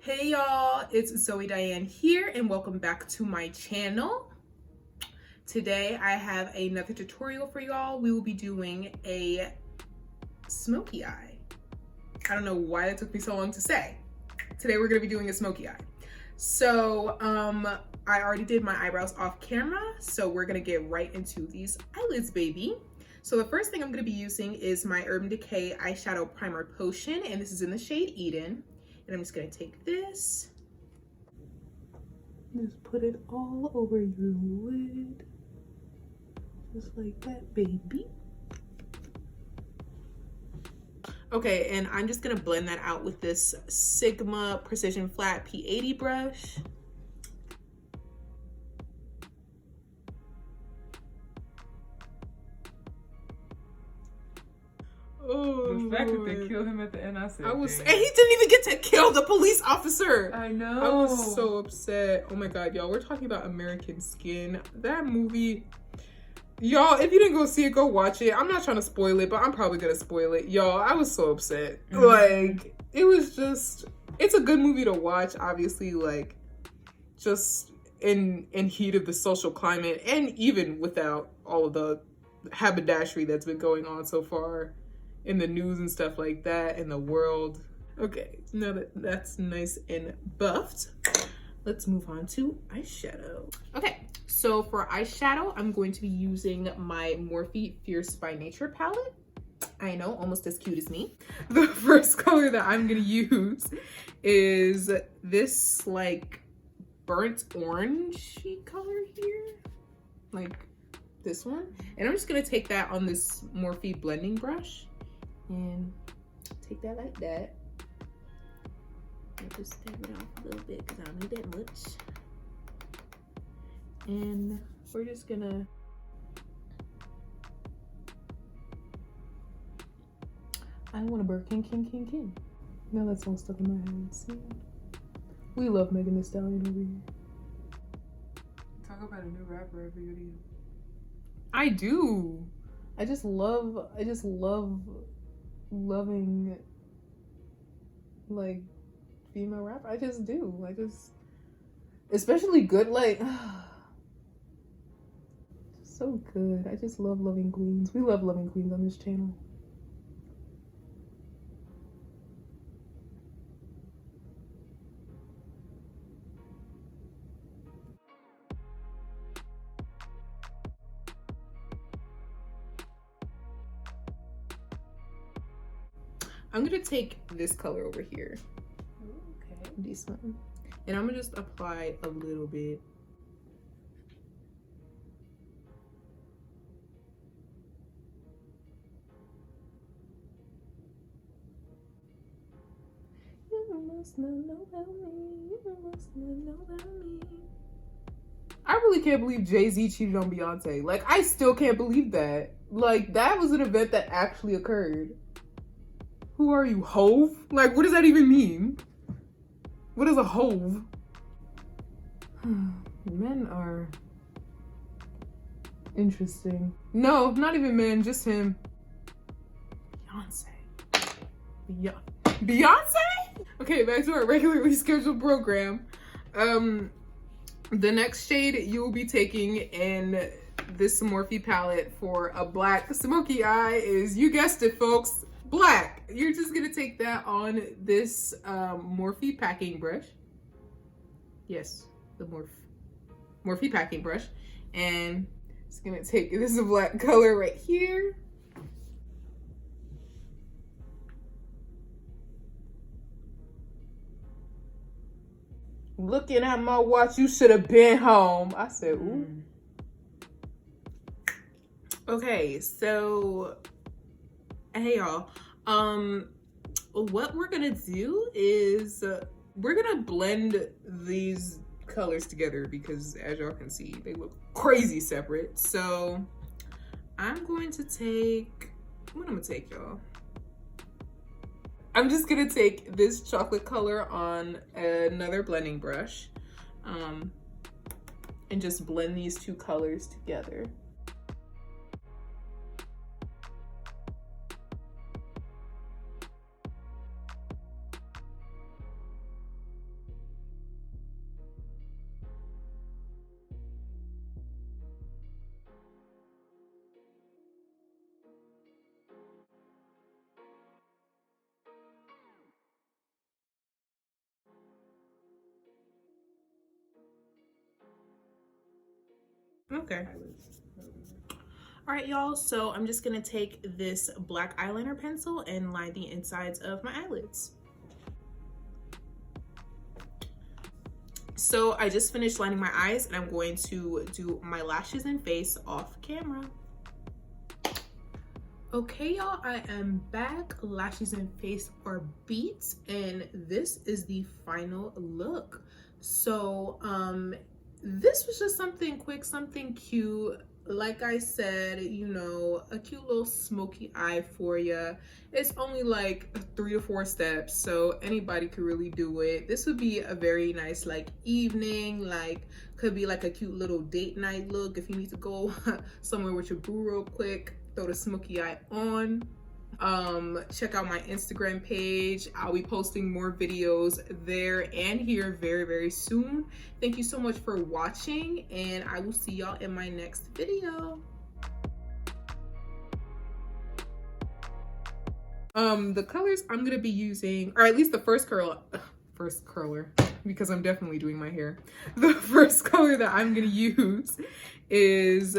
Hey y'all, it's Zoe Dianne here and welcome back to my channel. Today I have another tutorial for y'all. We will be doing a smoky eye. I don't know why it took me so long to say. Today we're gonna be doing a smoky eye. So I already did my eyebrows off camera, so we're gonna get right into these eyelids, baby. So the first thing I'm gonna be using is my Urban Decay eyeshadow primer potion, and this is in the shade Eden. And I'm just gonna take this, just put it all over your lid, just like that, baby. Okay, and I'm just gonna blend that out with this Sigma Precision Flat P80 brush. Oh, the fact that they killed him at the end, I said, and he didn't even get to kill the police officer. I know. I was so upset. Oh my God, y'all, we're talking about American Skin. That movie, y'all, if you didn't go see it, go watch it. I'm not trying to spoil it, but I'm probably gonna spoil it. Y'all, I was so upset. Like, it was just, it's a good movie to watch, obviously, like, just in heat of the social climate, and even without all of the haberdashery that's been going on so far in the news and stuff like that in the world. Okay, now that that's nice and buffed, let's move on to eyeshadow. Okay, so for eyeshadow, I'm going to be using my Morphe Fierce by Nature palette. I know, almost as cute as me. The first color that I'm gonna use is this like burnt orangey color here, like this one. And I'm just gonna take that on this Morphe blending brush and take that like that. I'll just stab it off a little bit because I don't need that much. And we're just gonna I want a Birkin King. Now that's all stuck in my head. See? We love Megan Thee Stallion over here. Talk about a new rapper every video. I do. I just love loving like female rap. I just do. Especially good, like so good. I just love loving queens. We love loving queens on this channel. I'm gonna take this color over here. Okay. This one. And I'm gonna just apply a little bit. You must not know about me. You must not know about me. I really can't believe Jay-Z cheated on Beyonce. Like, I still can't believe that. Like, that was an event that actually occurred. Who are you, Hove? Like, what does that even mean? What is a Hove? Men are interesting. No, not even men, just him. Beyonce. Beyonce? Okay, back to our regularly scheduled program. The next shade you will be taking in this Morphe palette for a black smoky eye is, you guessed it, folks, black. You're just gonna take that on this Morphe packing brush. Yes, the Morphe packing brush. And it's gonna take, this is a black color right here. Looking at my watch, you should have been home. I said, ooh. Okay, so hey y'all. What we're gonna do is we're gonna blend these colors together because, as y'all can see, they look crazy separate. So I'm going to take, what I'm gonna take, y'all? I'm just gonna take this chocolate color on another blending brush and just blend these two colors together. Okay. eyelids. All right, y'all. So I'm just gonna take this black eyeliner pencil and line the insides of my eyelids. So I just finished lining my eyes and I'm going to do my lashes and face off camera. Okay, y'all, I am back. Lashes and face are beat, and this is the final look. So this was just something quick, something cute. Like I said, you know, a cute little smoky eye for you. It's only like 3 to 4 steps, so anybody could really do it. This would be a very nice like evening, like could be like a cute little date night look if you need to go somewhere with your boo real quick. Throw the smoky eye on. Check out my Instagram page. I'll be posting more videos there and here very, very soon. Thank you so much for watching, and I will see y'all in my next video. The colors I'm gonna be using, or at least the first curler, because I'm definitely doing my hair. The first color that I'm gonna use is